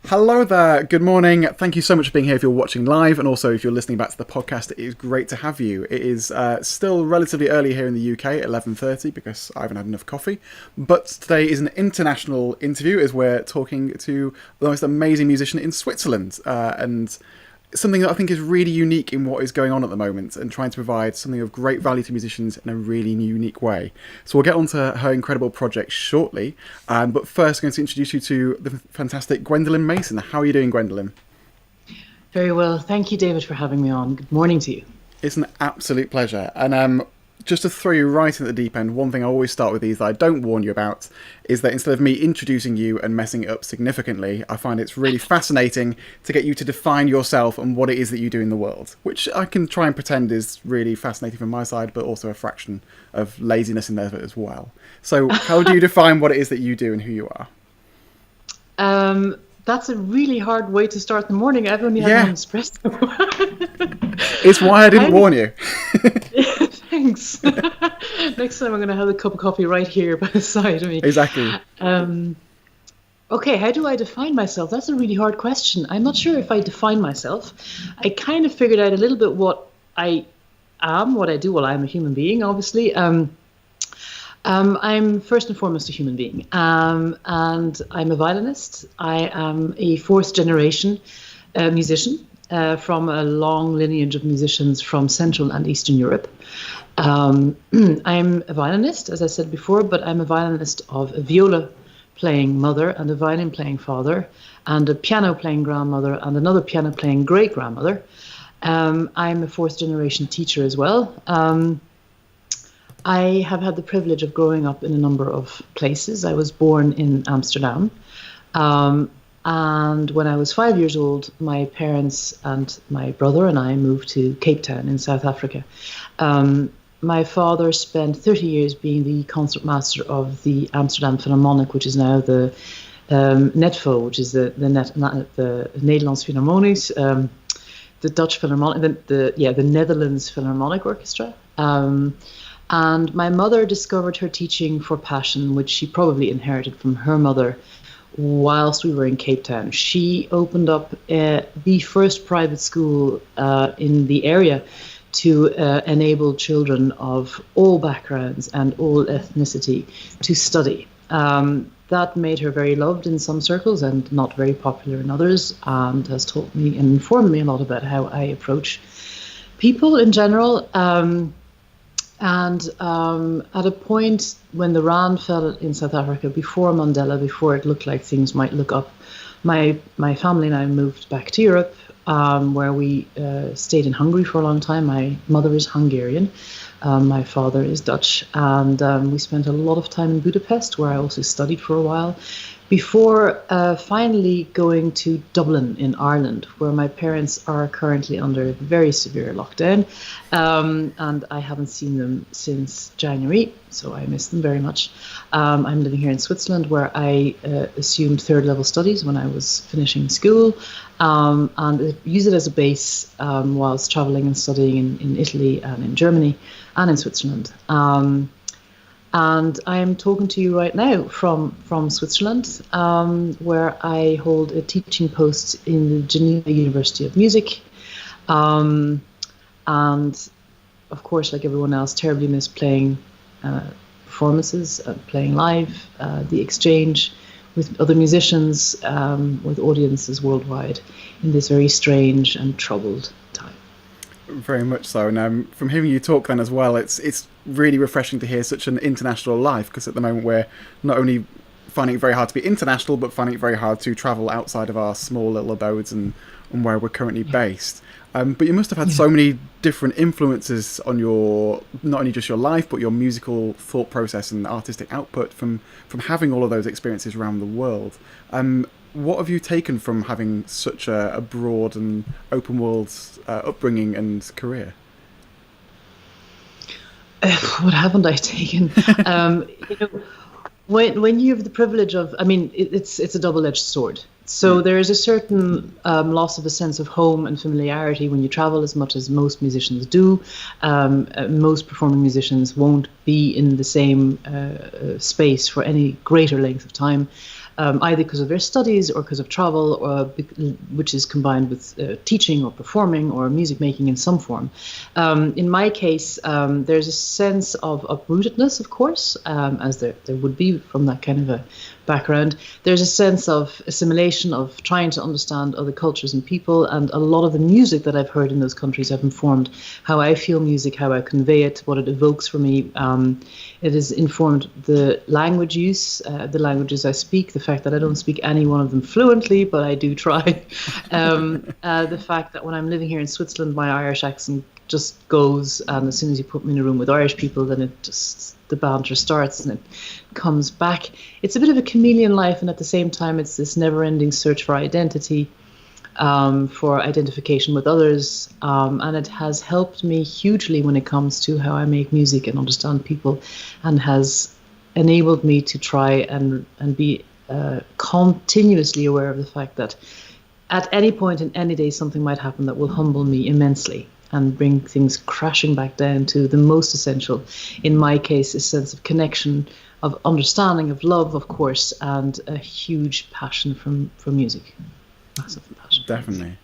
Hello there, good morning. Thank you so much for being here if you're watching live, and also if you're listening back to the podcast. It is great to have you. It is still relatively early here in the UK, 11:30, because I haven't had enough coffee. But today is an international interview as we're talking to the most amazing musician in Switzerland, and something that I think is really unique in what is going on at the moment, and trying to provide something of great value to musicians in a really unique way. So we'll get on to her incredible project shortly, but first I'm going to introduce you to the fantastic Gwendolyn Mason. How are you doing, Gwendolyn? Very well. Thank you, David, for having me on. Good morning to you. It's an absolute pleasure. And just to throw you right into the deep end, one thing I always start with these that I don't warn you about is that instead of me introducing you and messing it up significantly, I find it's really fascinating to get you to define yourself and what it is that you do in the world, which I can try and pretend is really fascinating from my side, but also a fraction of laziness in there as well. So how do you define what it is that you do and who you are? That's a really hard way to start the morning. I've only had one espresso. It's why I didn't warn you. Thanks. Next time I'm going to have a cup of coffee right here by the side of me. Exactly. Okay, how do I define myself? That's a really hard question. I'm not sure if I define myself. I kind of figured out a little bit what I am, what I do. Well, I'm a human being, obviously. I'm first and foremost a human being, and I'm a violinist. I am a fourth generation musician from a long lineage of musicians from Central and Eastern Europe. I'm a violinist, as I said before, but I'm a violinist of a viola playing mother and a violin playing father and a piano playing grandmother and another piano playing great grandmother. I'm a fourth generation teacher as well. I have had the privilege of growing up in a number of places. I was born in Amsterdam. And when I was 5 years old, my parents and my brother and I moved to Cape Town in South Africa. My father spent 30 years being the concertmaster of the Amsterdam Philharmonic, which is now the NETVO, which is the Nederlands Philharmonisch, the Dutch Philharmonic, the Netherlands Philharmonic Orchestra. And my mother discovered her teaching for passion, which she probably inherited from her mother whilst we were in Cape Town. She opened up the first private school in the area to enable children of all backgrounds and all ethnicity to study. That made her very loved in some circles and not very popular in others, and has taught me and informed me a lot about how I approach people in general. And at a point when the Rand fell in South Africa, before Mandela, before it looked like things might look up, my family and I moved back to Europe, where we stayed in Hungary for a long time. My mother is Hungarian, my father is Dutch, and we spent a lot of time in Budapest, where I also studied for a while, before finally going to Dublin in Ireland, where my parents are currently under very severe lockdown, and I haven't seen them since January, so I miss them very much. I'm living here in Switzerland, where I assumed third level studies when I was finishing school, and use it as a base whilst traveling and studying in Italy and in Germany and in Switzerland. And I am talking to you right now from Switzerland, where I hold a teaching post in the Geneva University of Music. And of course, like everyone else, terribly miss playing performances, playing live, the exchange with other musicians, with audiences worldwide in this very strange and troubled time. Very much so, and from hearing you talk then as well, it's really refreshing to hear such an international life, because at the moment we're not only finding it very hard to be international, but finding it very hard to travel outside of our small little abodes and where we're currently based. But you must have had so many different influences on your, not only just your life, but your musical thought process and artistic output from having all of those experiences around the world. What have you taken from having such a broad and open world upbringing and career? What haven't I taken? When you have the privilege of, I mean, it's a double-edged sword. So there is a certain loss of a sense of home and familiarity when you travel as much as most musicians do. Most performing musicians won't be in the same space for any greater length of time. either because of their studies or because of travel, which is combined with teaching or performing or music making in some form. In my case, there's a sense of uprootedness, of course, as there would be from that kind of a background. There's a sense of assimilation, of trying to understand other cultures and people, and a lot of the music that I've heard in those countries have informed how I feel music, how I convey it, what it evokes for me. It has informed the language use, the languages I speak, the fact that I don't speak any one of them fluently, but I do try. The fact that when I'm living here in Switzerland, my Irish accent just goes, and as soon as you put me in a room with Irish people, then it just, the banter starts and it comes back. It's a bit of a chameleon life, and at the same time it's this never-ending search for identity, for identification with others, and it has helped me hugely when it comes to how I make music and understand people, and has enabled me to try and be continuously aware of the fact that at any point in any day something might happen that will humble me immensely and bring things crashing back down to the most essential. In my case, a sense of connection, of understanding, of love, of course, and a huge passion for music. Massive passion. Definitely.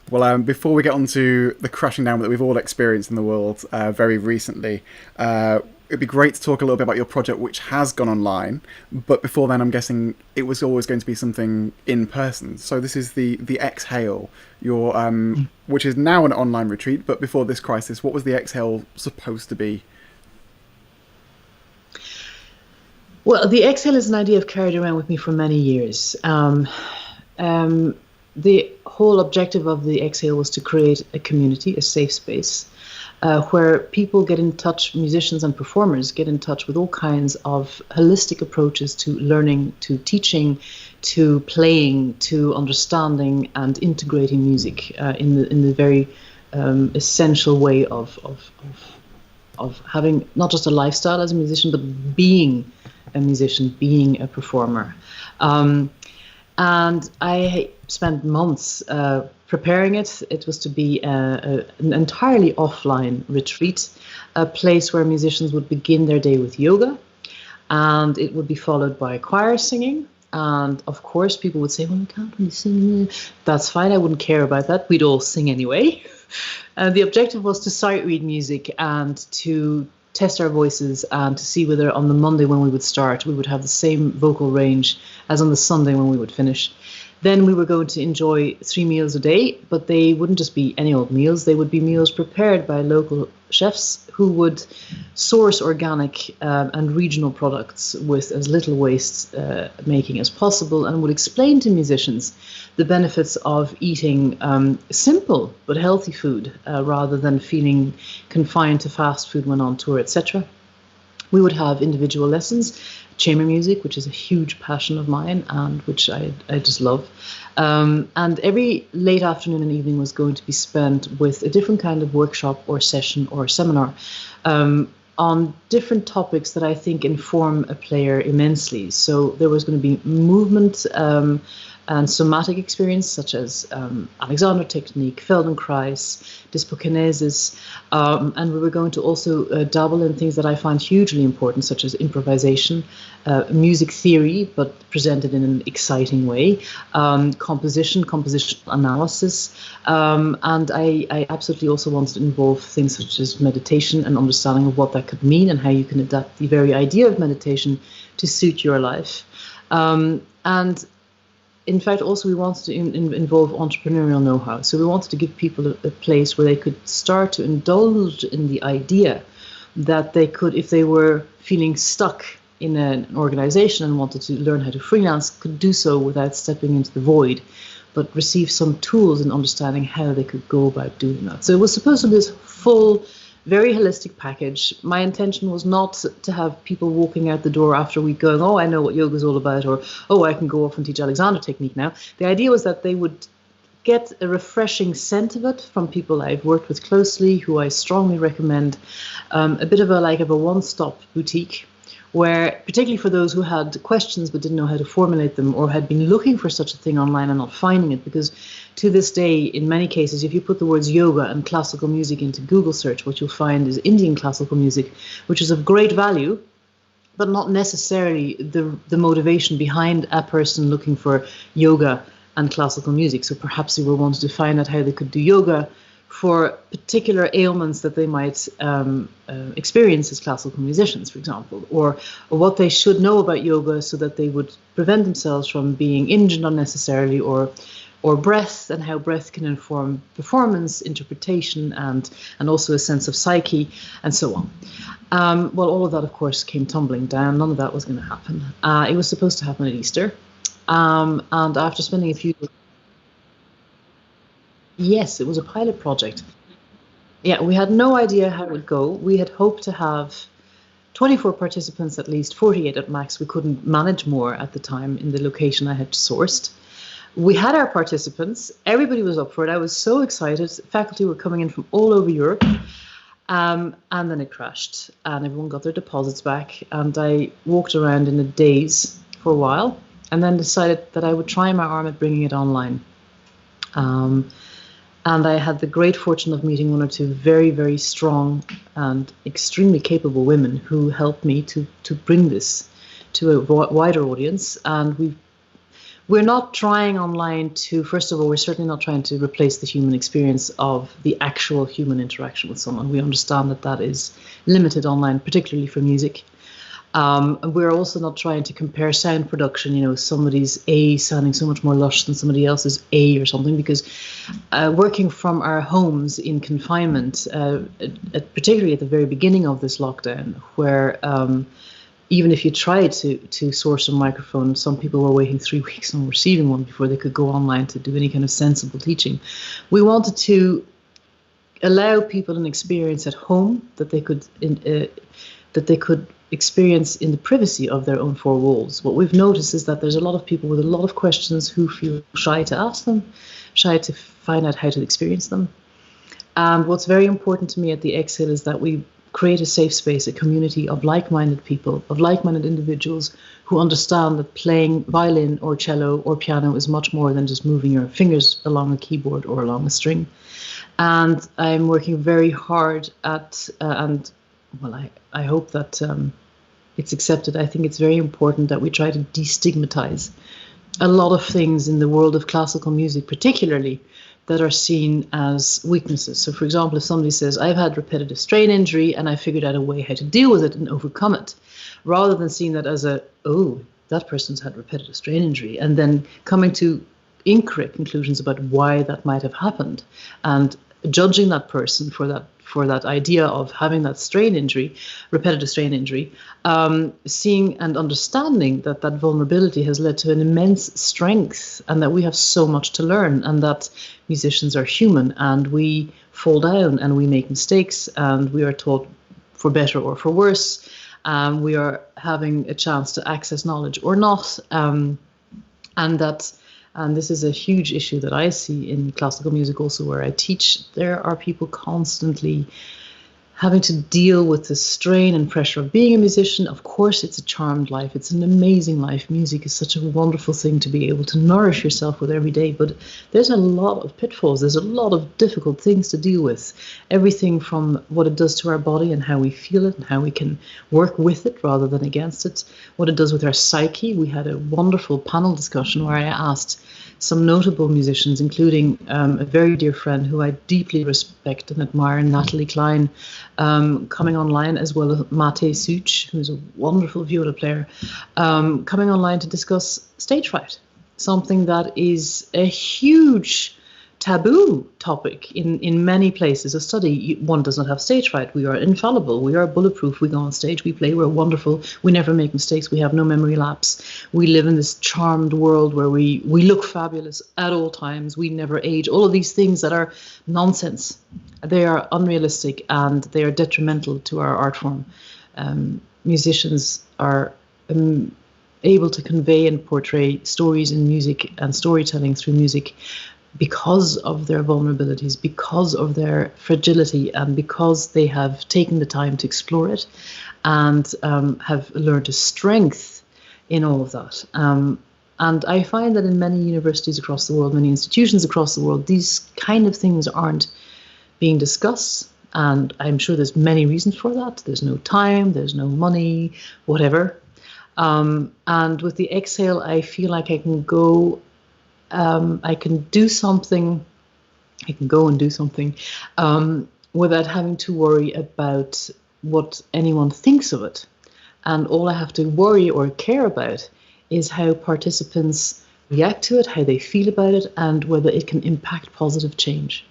Well, before we get on to the crashing down that we've all experienced in the world very recently, it'd be great to talk a little bit about your project, which has gone online. But before then, I'm guessing it was always going to be something in person. So this is the Exhale, your which is now an online retreat. But before this crisis, what was the Exhale supposed to be? Well, the Exhale is an idea I've carried around with me for many years. The whole objective of the Exhale was to create a community, a safe space, where people get in touch, musicians and performers get in touch with all kinds of holistic approaches to learning, to teaching, to playing, to understanding and integrating music in the very essential way of having not just a lifestyle as a musician, but being a musician, being a performer. And I spent months preparing it. It was to be an entirely offline retreat, a place where musicians would begin their day with yoga, and it would be followed by choir singing. And of course, people would say, well, you can't really sing. That's fine. I wouldn't care about that. We'd all sing anyway. The objective was to sight read music and to test our voices and to see whether on the Monday when we would start, we would have the same vocal range as on the Sunday when we would finish. Then we were going to enjoy 3 meals a day, but they wouldn't just be any old meals. They would be meals prepared by local chefs who would source organic and regional products with as little waste making as possible, and would explain to musicians the benefits of eating simple but healthy food rather than feeling confined to fast food when on tour, etc. We would have individual lessons, chamber music, which is a huge passion of mine and which I just love. And every late afternoon and evening was going to be spent with a different kind of workshop or session or seminar on different topics that I think inform a player immensely. So there was going to be movement and somatic experience, such as Alexander technique, Feldenkrais, Dispokinesis, and we were going to also dabble in things that I find hugely important, such as improvisation, music theory, but presented in an exciting way, compositional analysis, and I absolutely also wanted to involve things such as meditation and understanding of what that could mean and how you can adapt the very idea of meditation to suit your life. And in fact, also we wanted to involve entrepreneurial know-how. So we wanted to give people a place where they could start to indulge in the idea that they could, if they were feeling stuck in an organization and wanted to learn how to freelance, could do so without stepping into the void, but receive some tools in understanding how they could go about doing that. So it was supposed to be this full, very holistic package. My intention was not to have people walking out the door after a week going, oh, I know what yoga is all about, or, oh, I can go off and teach Alexander technique now. The idea was that they would get a refreshing scent of it from people I've worked with closely, who I strongly recommend, a bit of a one-stop boutique, where particularly for those who had questions but didn't know how to formulate them, or had been looking for such a thing online and not finding it, because to this day, in many cases, if you put the words yoga and classical music into Google search, what you'll find is Indian classical music, which is of great value, but not necessarily the motivation behind a person looking for yoga and classical music. So perhaps they were wanting to find out how they could do yoga for particular ailments that they might experience as classical musicians, for example, or what they should know about yoga so that they would prevent themselves from being injured unnecessarily, or breath, and how breath can inform performance, interpretation, and also a sense of psyche, and so on. Well, all of that, of course, came tumbling down. None of that was going to happen. It was supposed to happen at Easter. And after spending a few days... Yes, it was a pilot project. Yeah, we had no idea how it would go. We had hoped to have 24 participants, at least 48 at max. We couldn't manage more at the time in the location I had sourced. We had our participants. Everybody was up for it. I was so excited. Faculty were coming in from all over Europe. And then it crashed, and everyone got their deposits back. And I walked around in a daze for a while, and then decided that I would try my arm at bringing it online. And I had the great fortune of meeting one or two very, very strong and extremely capable women who helped me to bring this to a wider audience. And we're not trying online to, first of all, we're certainly not trying to replace the human experience of the actual human interaction with someone. We understand that that is limited online, particularly for music. We're also not trying to compare sound production, you know, somebody's A sounding so much more lush than somebody else's A or something, because working from our homes in confinement, particularly at the very beginning of this lockdown, where even if you tried to source a microphone, some people were waiting 3 weeks on receiving one before they could go online to do any kind of sensible teaching. We wanted to allow people an experience at home that they could experience in the privacy of their own four walls. What we've noticed is that there's a lot of people with a lot of questions who feel shy to ask them, shy to find out how to experience them. And what's very important to me at the Exhale is that we create a safe space, a community of like-minded people, of like-minded individuals who understand that playing violin or cello or piano is much more than just moving your fingers along a keyboard or along a string. And I'm working very hard at, I hope that it's accepted. I think it's very important that we try to destigmatize a lot of things in the world of classical music, particularly, that are seen as weaknesses. So, for example, if somebody says, I've had repetitive strain injury and I figured out a way how to deal with it and overcome it, rather than seeing that as that person's had repetitive strain injury, and then coming to incorrect conclusions about why that might have happened, and judging that person for that idea of having that strain injury, repetitive strain injury, seeing and understanding that vulnerability has led to an immense strength, and that we have so much to learn, and that musicians are human, and we fall down and we make mistakes, and we are taught for better or for worse. We are having a chance to access knowledge or not, and this is a huge issue that I see in classical music also, where I teach. There are people constantly having to deal with the strain and pressure of being a musician. Of course, it's a charmed life. It's an amazing life. Music is such a wonderful thing to be able to nourish yourself with every day. But there's a lot of pitfalls. There's a lot of difficult things to deal with. Everything from what it does to our body and how we feel it and how we can work with it rather than against it. What it does with our psyche. We had a wonderful panel discussion where I asked some notable musicians, including a very dear friend who I deeply respect and admire, Natalie Klein, coming online, as well as Mate Such, who's a wonderful viola player, coming online to discuss stage fright, something that is a huge taboo topic in many places of study. One does not have stage fright. We are infallible. We are bulletproof. We go on stage. We play. We're wonderful. We never make mistakes. We have no memory lapse. We live in this charmed world where we look fabulous at all times. We never age. All of these things that are nonsense. They are unrealistic and they are detrimental to our art form. Musicians are able to convey and portray stories in music and storytelling through music because of their vulnerabilities, because of their fragility, and because they have taken the time to explore it and have learned a strength in all of that. And I find that in many universities across the world, many institutions across the world, these kind of things aren't being discussed. And I'm sure there's many reasons for that. There's no time, there's no money, whatever. And with the exhale, I feel like I can go, I can do something, I can go and do something without having to worry about what anyone thinks of it. And all I have to worry or care about is how participants react to it, how they feel about it, and whether it can impact positive change.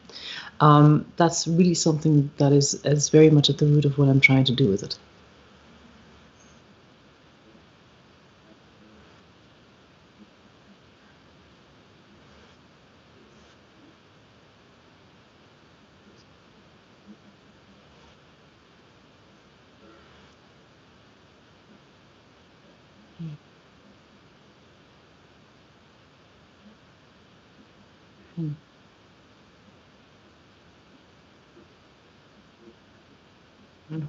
That's really something that is very much at the root of what I'm trying to do with it. Mm. Mm.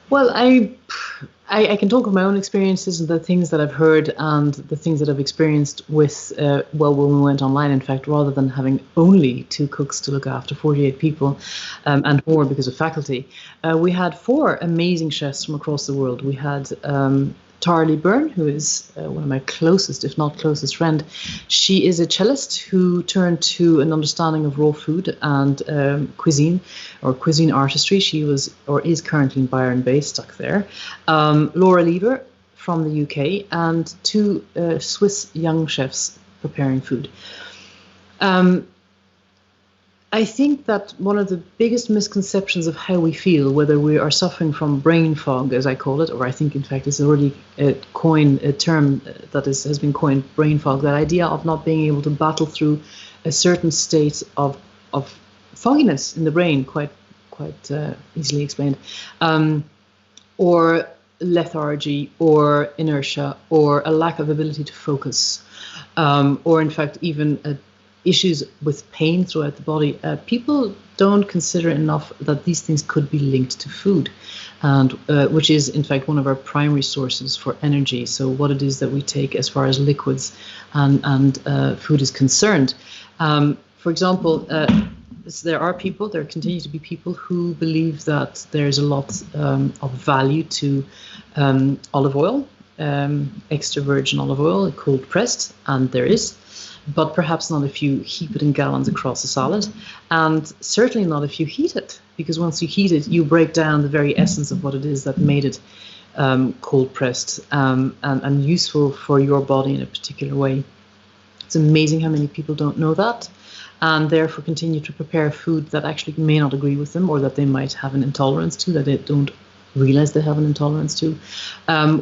Well, I can talk of my own experiences and the things that I've heard and the things that I've experienced with, well, when we went online, in fact, rather than having only 2 cooks to look after 48 people and more because of faculty, we had 4 amazing chefs from across the world. We had Byrne, who is one of my closest, if not closest friend. She is a cellist who turned to an understanding of raw food and cuisine or cuisine artistry. She was or is currently in Byrne based, stuck there. Laura Lever from the UK and 2 Swiss young chefs preparing food. I think that one of the biggest misconceptions of how we feel, whether we are suffering from brain fog, as I call it, or I think in fact it's already a term that has been coined, brain fog, that idea of not being able to battle through a certain state of fogginess in the brain, quite easily explained, or lethargy, or inertia, or a lack of ability to focus, or in fact even issues with pain throughout the body. People don't consider enough that these things could be linked to food, and which is in fact one of our primary sources for energy. So what it is that we take as far as liquids and food is concerned. For example, there continue to be people who believe that there's a lot of value to olive oil, extra virgin olive oil, cold pressed, and there is, but perhaps not if you heap it in gallons across a salad, and certainly not if you heat it, because once you heat it, you break down the very essence of what it is that made it cold pressed and useful for your body in a particular way. It's amazing how many people don't know that, and therefore continue to prepare food that actually may not agree with them, or that they might have an intolerance to, that they don't realize they have an intolerance to.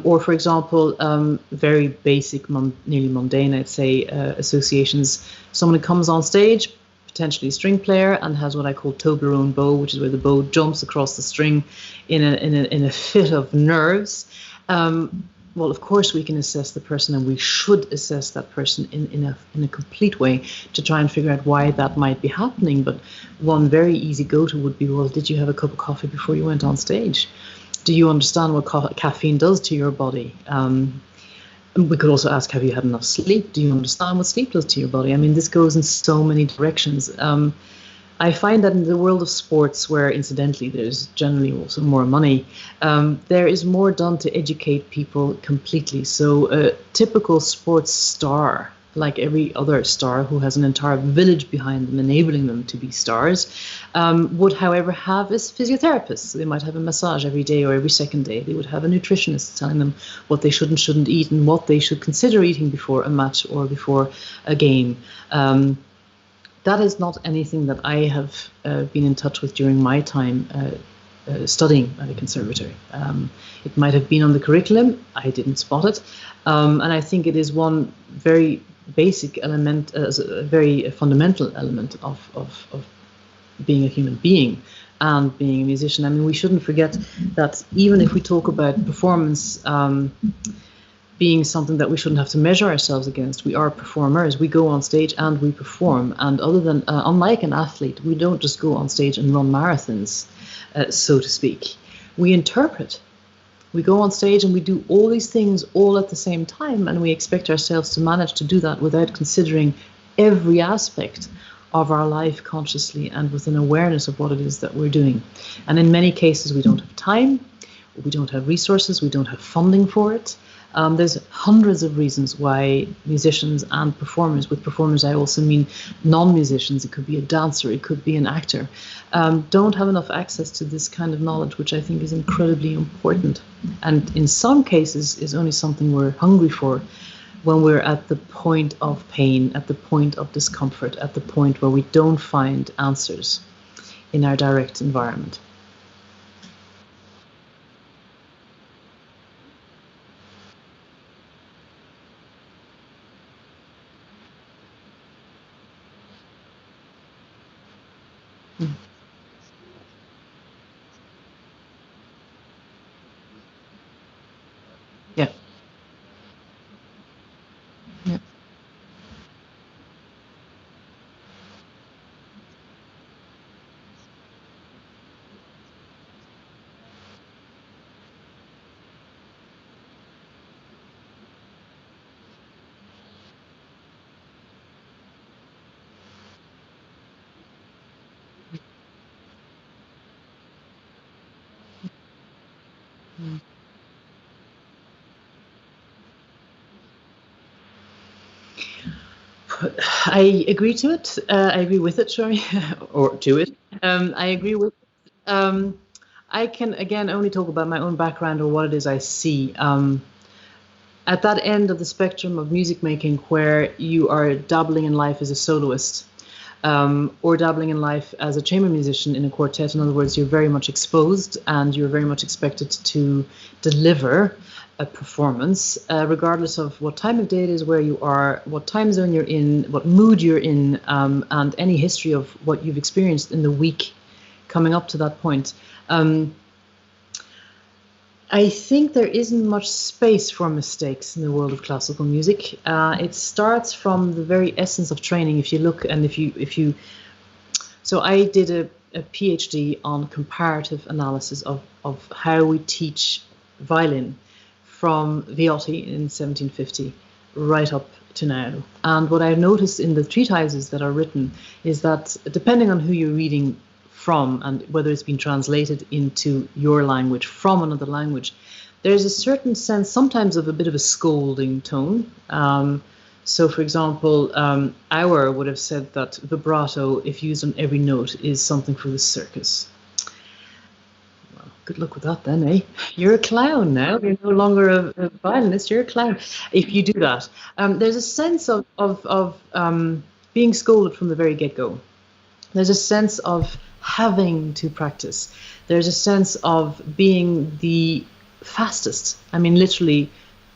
Or for example, very basic, nearly mundane, I'd say, associations. Someone who comes on stage, potentially a string player, and has what I call Toblerone bow, which is where the bow jumps across the string in a fit of nerves. Well, of course we can assess the person, and we should assess that person in a complete way to try and figure out why that might be happening. But one very easy go-to would be, well, did you have a cup of coffee before you went on stage? Do you understand what caffeine does to your body? We could also ask, have you had enough sleep? Do you understand what sleep does to your body? I mean, this goes in so many directions. I find that in the world of sports, where incidentally there's generally also more money, there is more done to educate people completely. So a typical sports star, like every other star who has an entire village behind them, enabling them to be stars, would, however, have a physiotherapist. So they might have a massage every day or every second day. They would have a nutritionist telling them what they should and shouldn't eat and what they should consider eating before a match or before a game. That is not anything that I have been in touch with during my time studying at a conservatory. It might have been on the curriculum. I didn't spot it. And I think it is one very basic element, a very fundamental element of being a human being and being a musician. I mean, we shouldn't forget that even if we talk about performance, being something that we shouldn't have to measure ourselves against. We are performers. We go on stage and we perform. And other than, unlike an athlete, we don't just go on stage and run marathons, so to speak. We interpret. We go on stage and we do all these things all at the same time, and we expect ourselves to manage to do that without considering every aspect of our life consciously and with an awareness of what it is that we're doing. And in many cases, we don't have time, we don't have resources, we don't have funding for it. There's hundreds of reasons why musicians and performers, with performers I also mean non-musicians, it could be a dancer, it could be an actor, don't have enough access to this kind of knowledge, which I think is incredibly important. And in some cases is only something we're hungry for when we're at the point of pain, at the point of discomfort, at the point where we don't find answers in our direct environment. Yeah. Yeah. I agree to it. I agree with it, sorry, or to it. I agree with it. I can, again, only talk about my own background or what it is I see. At that end of the spectrum of music making where you are dabbling in life as a soloist, or dabbling in life as a chamber musician in a quartet. In other words, you're very much exposed and you're very much expected to deliver a performance, regardless of what time of day it is, where you are, what time zone you're in, what mood you're in, and any history of what you've experienced in the week coming up to that point. I think there isn't much space for mistakes in the world of classical music. It starts from the very essence of training. If you look and if you, so I did a PhD on comparative analysis of how we teach violin from Viotti in 1750 right up to now. And what I've noticed in the treatises that are written is that depending on who you're reading from and whether it's been translated into your language from another language, there's a certain sense sometimes of a bit of a scolding tone. So for example, Auer would have said that vibrato, if used on every note, is something for the circus. Well, good luck with that then, eh? You're a clown now. You're no longer a violinist, you're a clown if you do that. There's a sense of being scolded from the very get-go. There's a sense of having to practice. There's a sense of being the fastest. I mean, literally,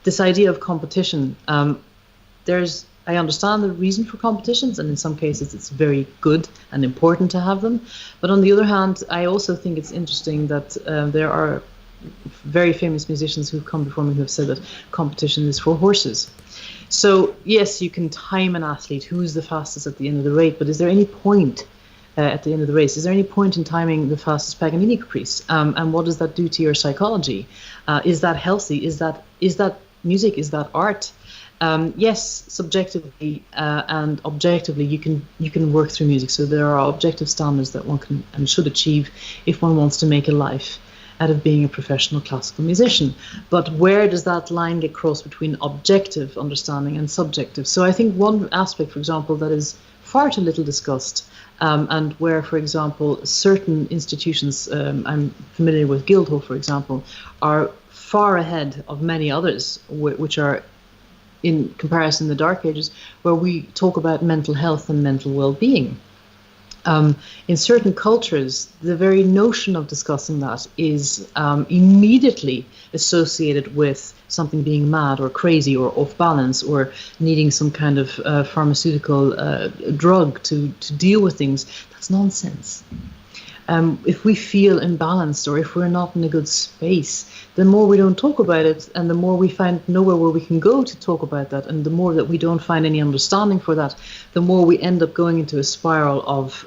this idea of competition. I understand the reason for competitions, and in some cases it's very good and important to have them. But on the other hand, I also think it's interesting that there are very famous musicians who've come before me who have said that competition is for horses. So yes, you can time an athlete who's the fastest at the end of the race, but is there any point at the end of the race? Is there any point in timing the fastest Paganini caprice? And what does that do to your psychology? Is that healthy? Is that music? Is that art? Yes, subjectively and objectively, you can work through music. So there are objective standards that one can and should achieve if one wants to make a life out of being a professional classical musician. But where does that line get crossed between objective understanding and subjective? So I think one aspect, for example, that is far too little discussed, and where, for example, certain institutions, I'm familiar with Guildhall, for example, are far ahead of many others, which are in comparison the Dark Ages, where we talk about mental health and mental well-being. In certain cultures, the very notion of discussing that is immediately associated with something being mad or crazy or off balance or needing some kind of pharmaceutical drug to deal with things. That's nonsense. If we feel imbalanced or if we're not in a good space, the more we don't talk about it, and the more we find nowhere where we can go to talk about that, and the more that we don't find any understanding for that, the more we end up going into a spiral of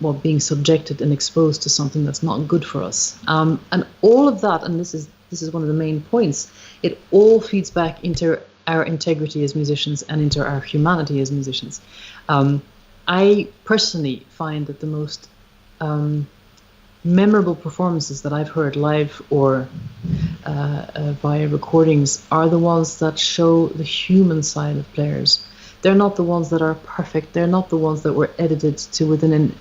well, being subjected and exposed to something that's not good for us. And all of that, and this is one of the main points, it all feeds back into our integrity as musicians and into our humanity as musicians. I personally find that the most memorable performances that I've heard live or via recordings are the ones that show the human side of players. They're not the ones that are perfect. They're not the ones that were edited to within an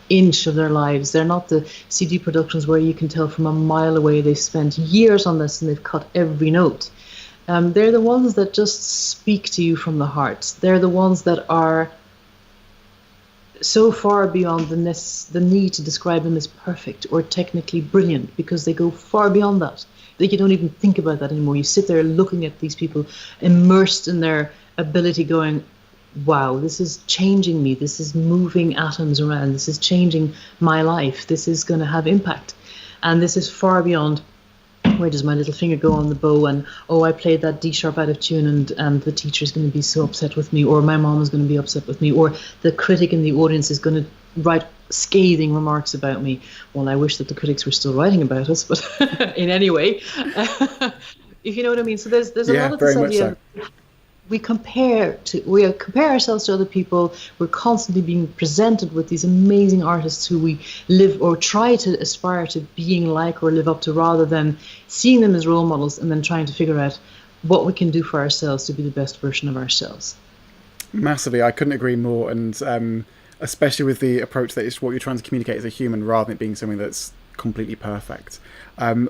inch of their lives. They're not the CD productions where you can tell from a mile away they've spent years on this and they've cut every note. They're the ones that just speak to you from the heart. They're the ones that are so far beyond the need to describe them as perfect or technically brilliant, because they go far beyond that. Like, you don't even think about that anymore. You sit there looking at these people immersed in their ability, going, wow, this is changing me. This is moving atoms around. This is changing my life. This is going to have impact. And this is far beyond, where does my little finger go on the bow, and oh, I played that D sharp out of tune and the teacher's going to be so upset with me, or my mom is going to be upset with me, or the critic in the audience is going to write scathing remarks about me. Well, I wish that the critics were still writing about us, but in any way, if you know what I mean. So there's a lot of this idea. So. We compare ourselves to other people. We're constantly being presented with these amazing artists who we live or try to aspire to being like or live up to, rather than seeing them as role models and then trying to figure out what we can do for ourselves to be the best version of ourselves. Massively, I couldn't agree more, and especially with the approach that it's what you're trying to communicate as a human rather than it being something that's completely perfect. I'm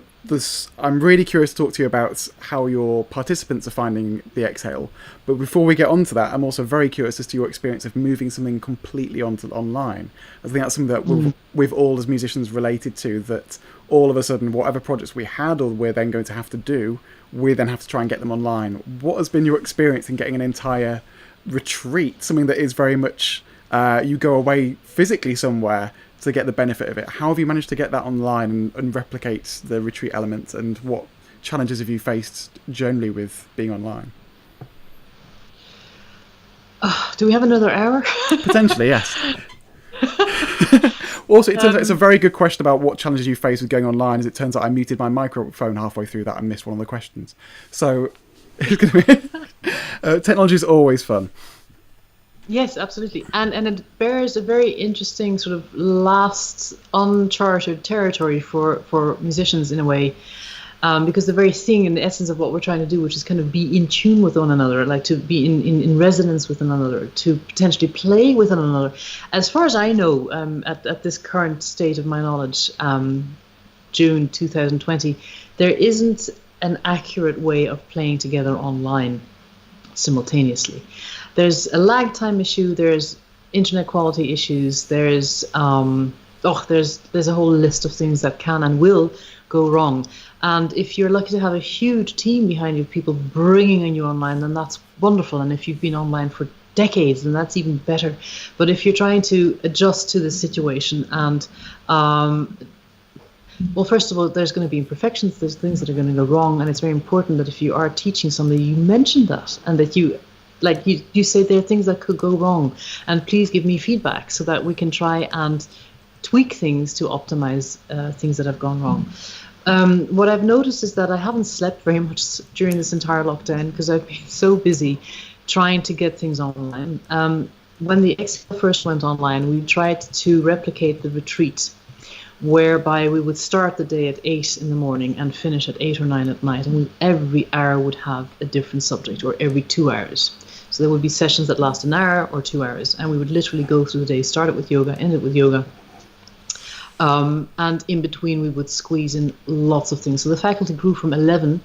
really curious to talk to you about how your participants are finding the Exhale, but before we get on to that, I'm also very curious as to your experience of moving something completely onto online. I think that's something that we've all as musicians related to, that all of a sudden whatever projects we had or we're then going to have to do, we then have to try and get them online. What has been your experience in getting an entire retreat, something that is very much you go away physically somewhere to get the benefit of it? How have you managed to get that online and replicate the retreat element, and what challenges have you faced generally with being online? Do we have another hour? Potentially, yes. Also, it turns out it's a very good question about what challenges you face with going online. As it turns out, I muted my microphone halfway through that and missed one of the questions. So it's going to be technology is always fun. Yes, absolutely. And it bears a very interesting sort of last uncharted territory for musicians in a way, because the very thing and the essence of what we're trying to do, which is kind of be in tune with one another, like to be in resonance with one another, to potentially play with one another. As far as I know, at this current state of my knowledge, June 2020, there isn't an accurate way of playing together online simultaneously. There's a lag time issue, there's internet quality issues, there's a whole list of things that can and will go wrong. And if you're lucky to have a huge team behind you, people bringing you online, then that's wonderful. And if you've been online for decades, then that's even better. But if you're trying to adjust to the situation and well, first of all, there's going to be imperfections, there's things that are going to go wrong, and it's very important that if you are teaching somebody, you mention that, and that you say there are things that could go wrong, and please give me feedback so that we can try and tweak things to optimize things that have gone wrong. What I've noticed is that I haven't slept very much during this entire lockdown because I've been so busy trying to get things online. When the Exhale first went online, we tried to replicate the retreat, whereby we would start the day at 8 in the morning and finish at 8 or 9 at night, and every hour would have a different subject, or every 2 hours. So there would be sessions that last an hour or 2 hours, and we would literally go through the day, start it with yoga, end it with yoga. And in between we would squeeze in lots of things. So the faculty grew from 11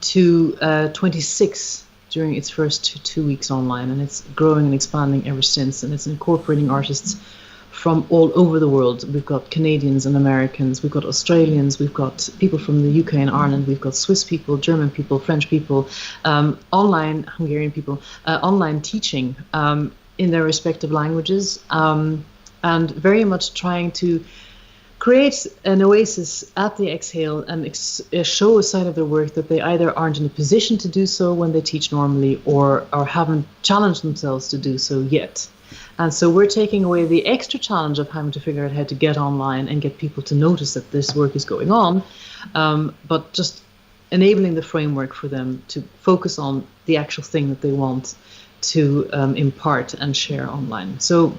to 26 during its first 2 weeks online, and it's growing and expanding ever since, and it's incorporating artists from all over the world. We've got Canadians and Americans, we've got Australians, we've got people from the UK and Ireland, we've got Swiss people, German people, French people, online, Hungarian people, online teaching in their respective languages, and very much trying to create an oasis at the exhale and show a side of their work that they either aren't in a position to do so when they teach normally, or haven't challenged themselves to do so yet. And so we're taking away the extra challenge of having to figure out how to get online and get people to notice that this work is going on, but just enabling the framework for them to focus on the actual thing that they want to impart and share online. So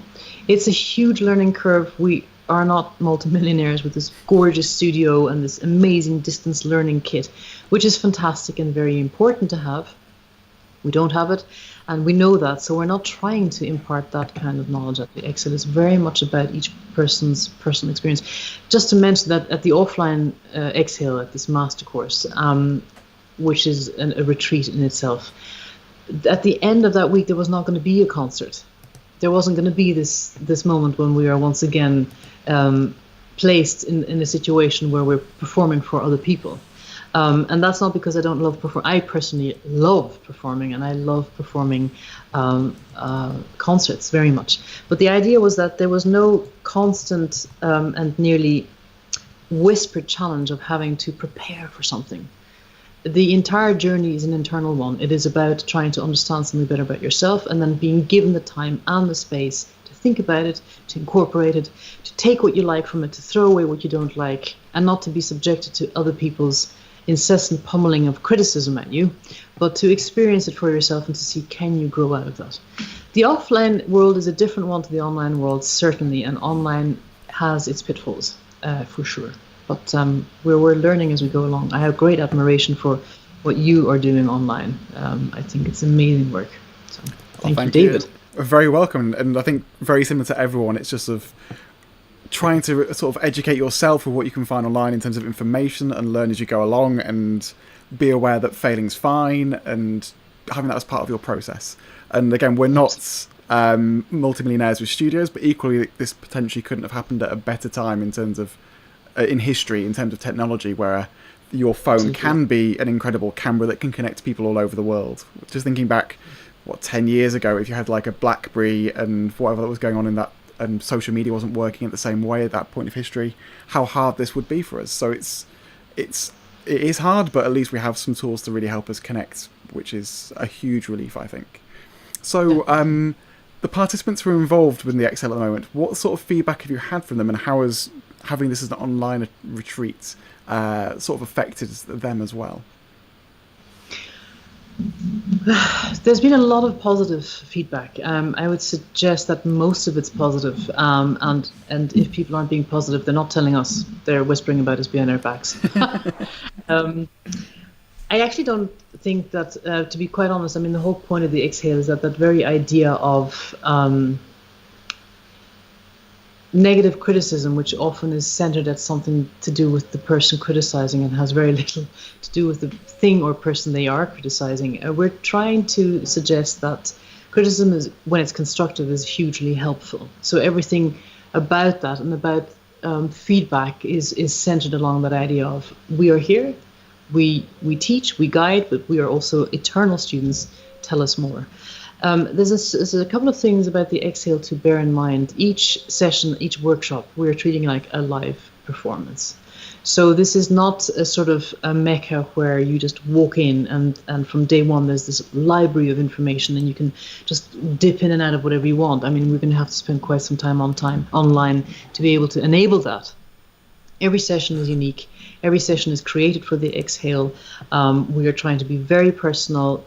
it's a huge learning curve. We are not multimillionaires with this gorgeous studio and this amazing distance learning kit, which is fantastic and very important to have. We don't have it, and we know that, so we're not trying to impart that kind of knowledge at the Exhale. It's very much about each person's personal experience. Just to mention that at the offline Exhale, at this master course, which is a retreat in itself, at the end of that week there was not going to be a concert. There wasn't going to be this moment when we are once again placed in a situation where we're performing for other people. And that's not because I don't love performing. I personally love performing, and I love performing concerts very much. But the idea was that there was no constant and nearly whispered challenge of having to prepare for something. The entire journey is an internal one. It is about trying to understand something better about yourself, and then being given the time and the space to think about it, to incorporate it, to take what you like from it, to throw away what you don't like, and not to be subjected to other people's incessant pummeling of criticism at you, but to experience it for yourself and to see, can you grow out of that? The offline world is a different one to the online world, certainly, and online has its pitfalls, for sure. But we're learning as we go along. I have great admiration for what you are doing online. I think it's amazing work. So thank you, David. Very welcome. And I think very similar to everyone, it's just of trying to sort of educate yourself with what you can find online in terms of information and learn as you go along, and be aware that failing's fine, and having that as part of your process. And again, we're not multimillionaires with studios, but equally this potentially couldn't have happened at a better time in terms of in history, in terms of technology, where your phone can be an incredible camera that can connect people all over the world. Just thinking back, 10 years ago, if you had like a BlackBerry and whatever that was going on in that, and social media wasn't working at the same way at that point of history, how hard this would be for us. So it is hard, but at least we have some tools to really help us connect, which is a huge relief, I think. So the participants who are involved with the Excel at the moment, what sort of feedback have you had from them, and how has having this as an online retreat sort of affected them as well? There's been a lot of positive feedback. I would suggest that most of it's positive, and if people aren't being positive, they're not telling us. They're whispering about us behind our backs. I actually don't think that, to be quite honest, I mean, the whole point of the Exhale is that very idea of negative criticism, which often is centered at something to do with the person criticizing and has very little to do with the thing or person they are criticizing. We're trying to suggest that criticism, is, when it's constructive, is hugely helpful. So everything about that and about feedback is centered along that idea of, we are here, we teach, we guide, but we are also eternal students. Tell us more. There's a couple of things about the Exhale to bear in mind. Each session, each workshop, we're treating like a live performance. So this is not a sort of a mecca where you just walk in and from day one there's this library of information and you can just dip in and out of whatever you want. I mean, we're going to have to spend quite some time online to be able to enable that. Every session is unique. Every session is created for the Exhale. We are trying to be very personal.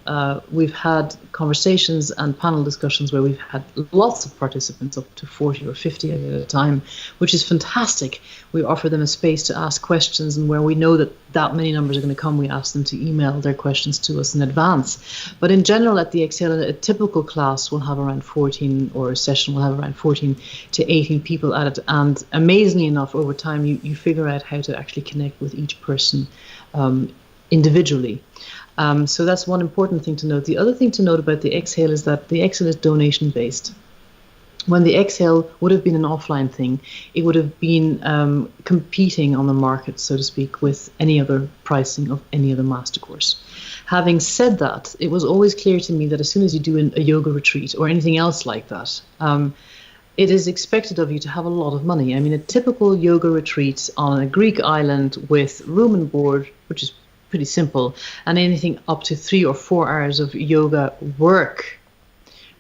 We've had conversations and panel discussions where we've had lots of participants, up to 40 or 50 at a time, which is fantastic. We offer them a space to ask questions, and where we know that many numbers are going to come, we ask them to email their questions to us in advance. But in general, at the Exhale, a typical class will have around 14, or a session will have around 14 to 18 people at it. And amazingly enough, over time, you figure out how to actually connect with each person individually. So that's one important thing to note. The other thing to note about the Exhale is that the Exhale is donation based. When the Exhale would have been an offline thing, it would have been competing on the market, so to speak, with any other pricing of any other master course. Having said that, it was always clear to me that as soon as you do a yoga retreat or anything else like that, it is expected of you to have a lot of money. I mean, a typical yoga retreat on a Greek island with room and board, which is pretty simple, and anything up to 3 or 4 hours of yoga work,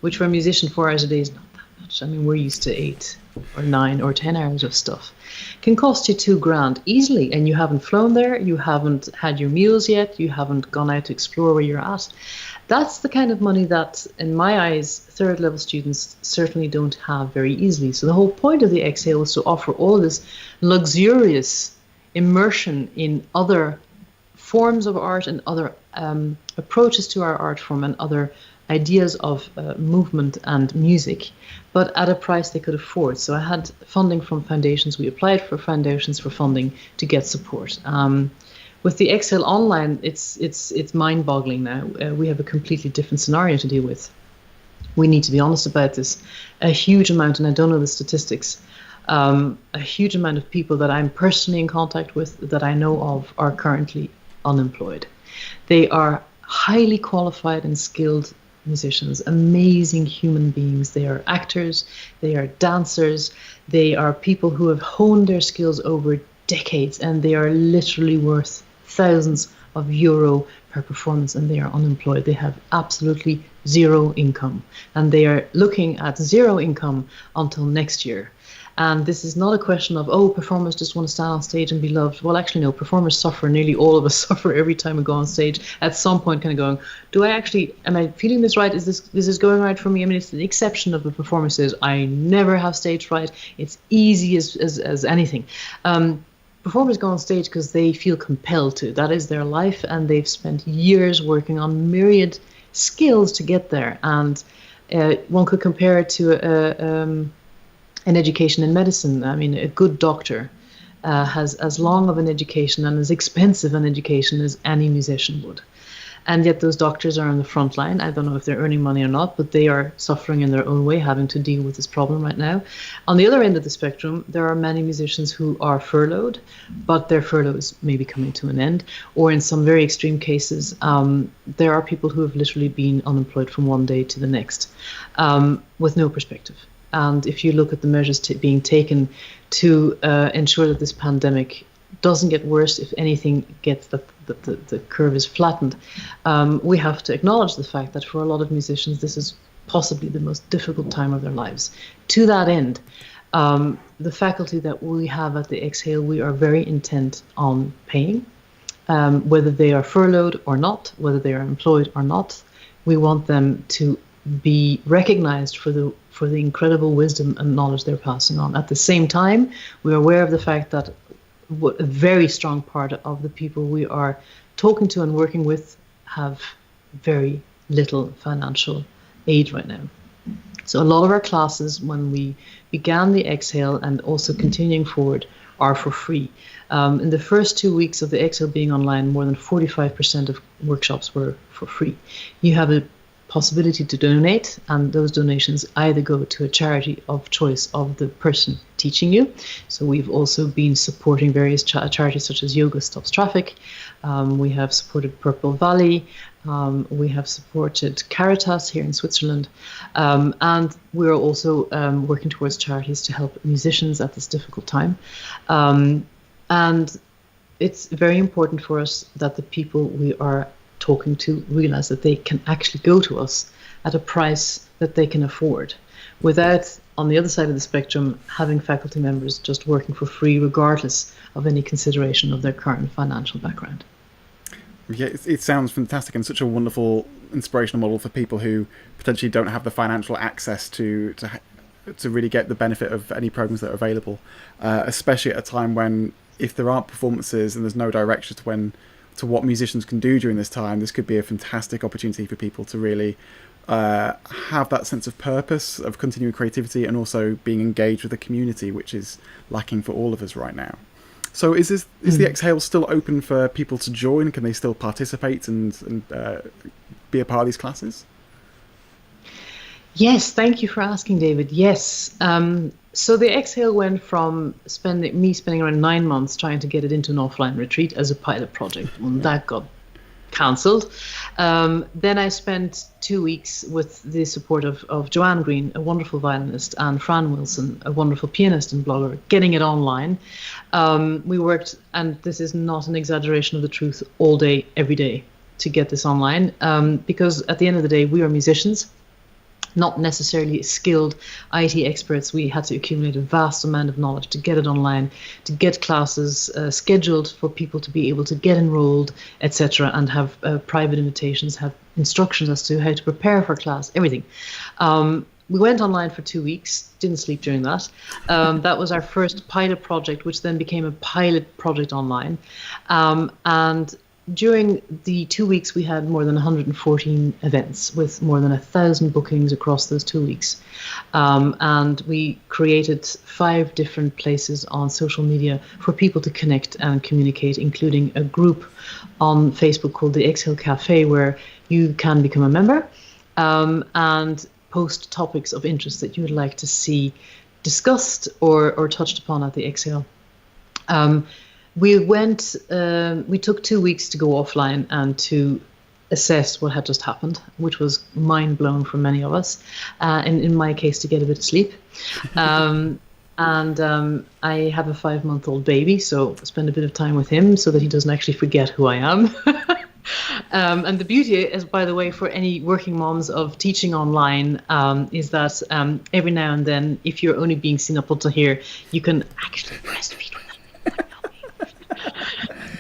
which for a musician 4 hours a day is not that much. I mean, we're used to 8 or 9 or 10 hours of stuff, can cost you $2,000 easily, and you haven't flown there, you haven't had your meals yet, you haven't gone out to explore where you're at. That's the kind of money that, in my eyes, third level students certainly don't have very easily. So the whole point of the Exhale was to offer all this luxurious immersion in other forms of art and other approaches to our art form and other ideas of movement and music, but at a price they could afford. So I had funding from foundations. We applied for foundations for funding to get support. With the Exhale Online, it's mind-boggling now. We have a completely different scenario to deal with. We need to be honest about this. A huge amount, and I don't know the statistics, a huge amount of people that I'm personally in contact with, that I know of, are currently unemployed. They are highly qualified and skilled musicians, amazing human beings. They are actors, they are dancers, they are people who have honed their skills over decades, and they are literally worth thousands of euro per performance, and they are unemployed. They have absolutely zero income, and they are looking at zero income until next year. And this is not a question of, oh, performers just want to stand on stage and be loved. Well, actually, no, performers suffer. Nearly all of us suffer every time we go on stage. At some point, kind of going, am I feeling this right? Is this going right for me? I mean, it's the exception of the performer says, I never have stage fright. It's easy as anything. Performers go on stage because they feel compelled to. That is their life, and they've spent years working on myriad skills to get there. And one could compare it to an education in medicine. I mean, a good doctor has as long of an education and as expensive an education as any musician would. And yet those doctors are on the front line. I don't know if they're earning money or not, but they are suffering in their own way, having to deal with this problem right now. On the other end of the spectrum, there are many musicians who are furloughed, but their furlough is maybe coming to an end. Or in some very extreme cases, there are people who have literally been unemployed from one day to the next with no perspective. And if you look at the measures being taken to ensure that this pandemic doesn't get worse, if anything gets the curve is flattened, we have to acknowledge the fact that for a lot of musicians, this is possibly the most difficult time of their lives. To that end, the faculty that we have at the Exhale, we are very intent on paying, whether they are furloughed or not, whether they are employed or not. We want them to be recognized for the incredible wisdom and knowledge they're passing on. At the same time, we're aware of the fact that a very strong part of the people we are talking to and working with have very little financial aid right now. So a lot of our classes, when we began the Exhale and also continuing forward, are for free. In the first 2 weeks of the Exhale being online, more than 45% of workshops were for free. You have a possibility to donate, and those donations either go to a charity of choice of the person teaching you. So we've also been supporting various charities such as Yoga Stops Traffic. We have supported Purple Valley. We have supported Caritas here in Switzerland. And we're also working towards charities to help musicians at this difficult time. And it's very important for us that the people we are talking to realize that they can actually go to us at a price that they can afford, without, on the other side of the spectrum, having faculty members just working for free regardless of any consideration of their current financial background. Yeah, it sounds fantastic and such a wonderful inspirational model for people who potentially don't have the financial access to really get the benefit of any programs that are available, especially at a time when, if there aren't performances and there's no direction to what musicians can do during this time, this could be a fantastic opportunity for people to really have that sense of purpose, of continuing creativity, and also being engaged with the community, which is lacking for all of us right now. So is the Exhale still open for people to join? Can they still participate and be a part of these classes? Yes, thank you for asking, David. Yes. So the Exhale went from spending around 9 months trying to get it into an offline retreat as a pilot project. Well, that got cancelled. Then I spent 2 weeks with the support of Joanne Green, a wonderful violinist, and Fran Wilson, a wonderful pianist and blogger, getting it online. We worked, and this is not an exaggeration of the truth, all day, every day to get this online, because at the end of the day, we are musicians, not necessarily skilled IT experts. We had to accumulate a vast amount of knowledge to get it online, to get classes scheduled for people to be able to get enrolled, etc., and have private invitations, have instructions as to how to prepare for class, everything. We went online for 2 weeks, didn't sleep during that. That was our first pilot project, which then became a pilot project online. And during the 2 weeks, we had more than 114 events with more than 1,000 bookings across those 2 weeks. And we created 5 different places on social media for people to connect and communicate, including a group on Facebook called the Exhale Cafe, where you can become a member and post topics of interest that you would like to see discussed or touched upon at the Exhale. We took 2 weeks to go offline and to assess what had just happened, which was mind blown for many of us, and in my case, to get a bit of sleep. And I have a 5-month-old baby, so I spend a bit of time with him so that he doesn't actually forget who I am. And the beauty is, by the way, for any working moms of teaching online, is that every now and then, if you're only being seen up until here, you can actually breastfeed with them.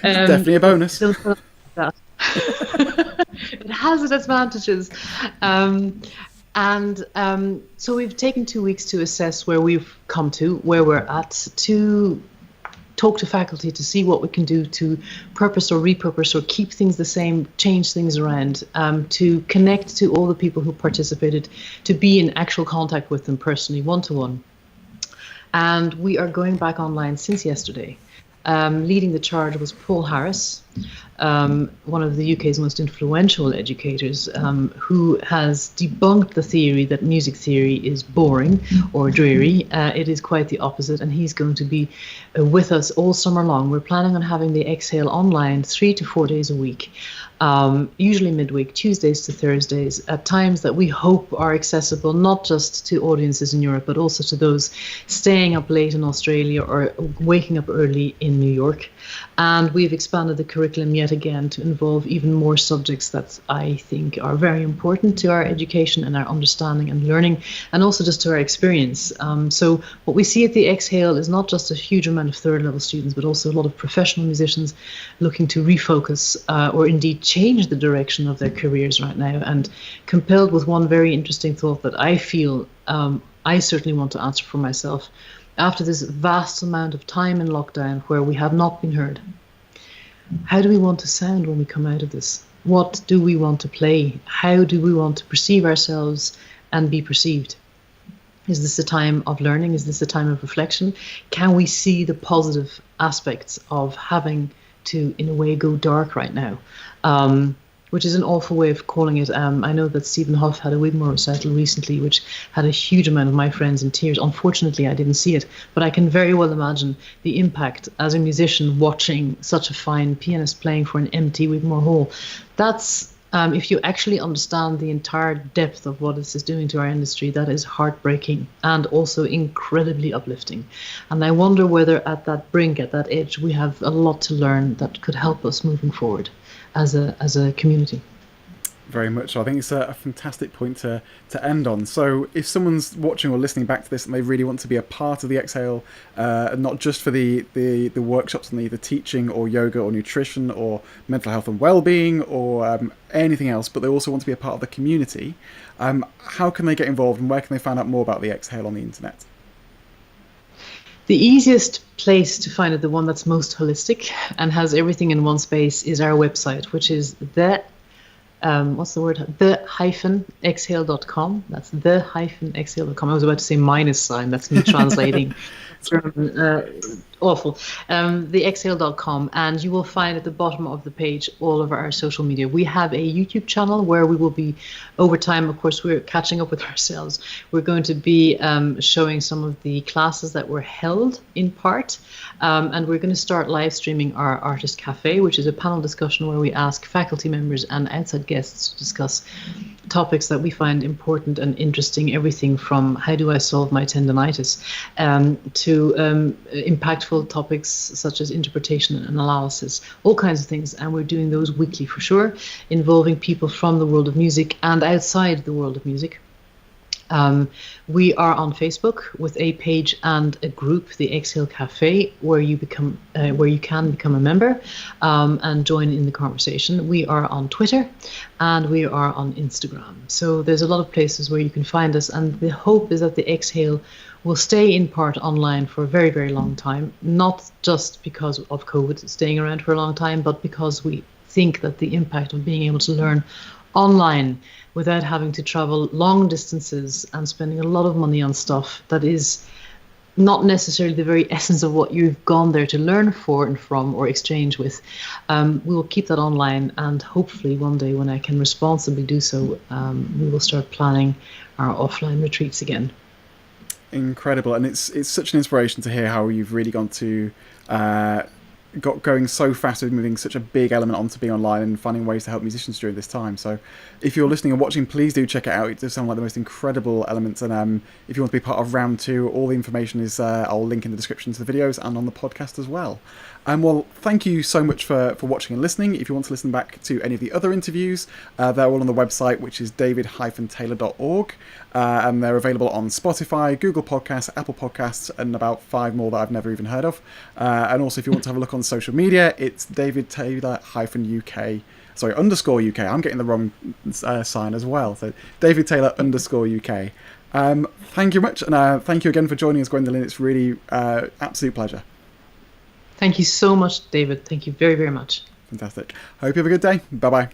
Definitely a bonus. It has its advantages. So we've taken 2 weeks to assess where we've come to, where we're at, to talk to faculty to see what we can do to purpose or repurpose or keep things the same, change things around, to connect to all the people who participated, to be in actual contact with them personally, one-to-one. And we are going back online since yesterday. Leading the charge was Paul Harris, one of the UK's most influential educators, who has debunked the theory that music theory is boring or dreary. It is quite the opposite, and he's going to be with us all summer long. We're planning on having the Exhale online 3 to 4 days a week, usually midweek, Tuesdays to Thursdays, at times that we hope are accessible not just to audiences in Europe, but also to those staying up late in Australia or waking up early in New York. And we've expanded the curriculum yet again to involve even more subjects that I think are very important to our education and our understanding and learning, and also just to our experience. So what we see at the Exhale is not just a huge amount of third level students, but also a lot of professional musicians looking to refocus or indeed change the direction of their careers right now, and compelled with one very interesting thought that I feel I certainly want to answer for myself. After this vast amount of time in lockdown where we have not been heard, how do we want to sound when we come out of this? What do we want to play? How do we want to perceive ourselves and be perceived? Is this a time of learning? Is this a time of reflection? Can we see the positive aspects of having to, in a way, go dark right now? Which is an awful way of calling it. I know that Stephen Hough had a Wigmore recital recently, which had a huge amount of my friends in tears. Unfortunately, I didn't see it, but I can very well imagine the impact as a musician watching such a fine pianist playing for an empty Wigmore hall. That's, if you actually understand the entire depth of what this is doing to our industry, that is heartbreaking and also incredibly uplifting. And I wonder whether at that brink, at that edge, we have a lot to learn that could help us moving forward as a community. Very much. I think it's a fantastic point to end on. So if someone's watching or listening back to this and they really want to be a part of the Exhale, not just for the workshops on either teaching or yoga or nutrition or mental health and well-being or anything else, but they also want to be a part of the community, how can they get involved and where can they find out more about the Exhale on the internet? The easiest place to find it, the one that's most holistic and has everything in one space, is our website, which is the-exhale.com. That's the-exhale.com. I was about to say minus sign. That's me translating German Awful. Theexhale.com, and you will find at the bottom of the page all of our social media. We have a YouTube channel where we will be, over time, of course, we're catching up with ourselves. We're going to be showing some of the classes that were held in part, and we're going to start live streaming our Artist Cafe, which is a panel discussion where we ask faculty members and outside guests to discuss topics that we find important and interesting, everything from how do I solve my tendonitis to impactful topics such as interpretation and analysis, all kinds of things. And we're doing those weekly for sure, involving people from the world of music and outside the world of music. We are on Facebook with a page and a group, the Exhale Cafe, where you can become a member and join in the conversation. We are on Twitter and we are on Instagram. So there's a lot of places where you can find us, and the hope is that the Exhale will stay in part online for a very, very long time, not just because of COVID staying around for a long time, but because we think that the impact of being able to learn online without having to travel long distances and spending a lot of money on stuff that is not necessarily the very essence of what you've gone there to learn for and from or exchange with. We will keep that online, and hopefully one day when I can responsibly do so, we will start planning our offline retreats again. Incredible, and it's such an inspiration to hear how you've really gone to got going so fast with moving such a big element onto being online and finding ways to help musicians during this time. So if you're listening and watching, please do check it out. It does sound like the most incredible elements, and if you want to be part of round 2, all the information is I'll link in the description to the videos and on the podcast as well. Well, thank you so much for watching and listening. If you want to listen back to any of the other interviews, they're all on the website, which is david-taylor.org, and they're available on Spotify, Google Podcasts, Apple Podcasts, and about 5 more that I've never even heard of. And also, if you want to have a look on social media, it's david-taylor-UK. Sorry, _UK. I'm getting the wrong sign as well. So david-taylor_UK. Thank you much, and thank you again for joining us, Gwendolyn. It's really absolute pleasure. Thank you so much, David. Thank you very, very much. Fantastic. Hope you have a good day. Bye-bye.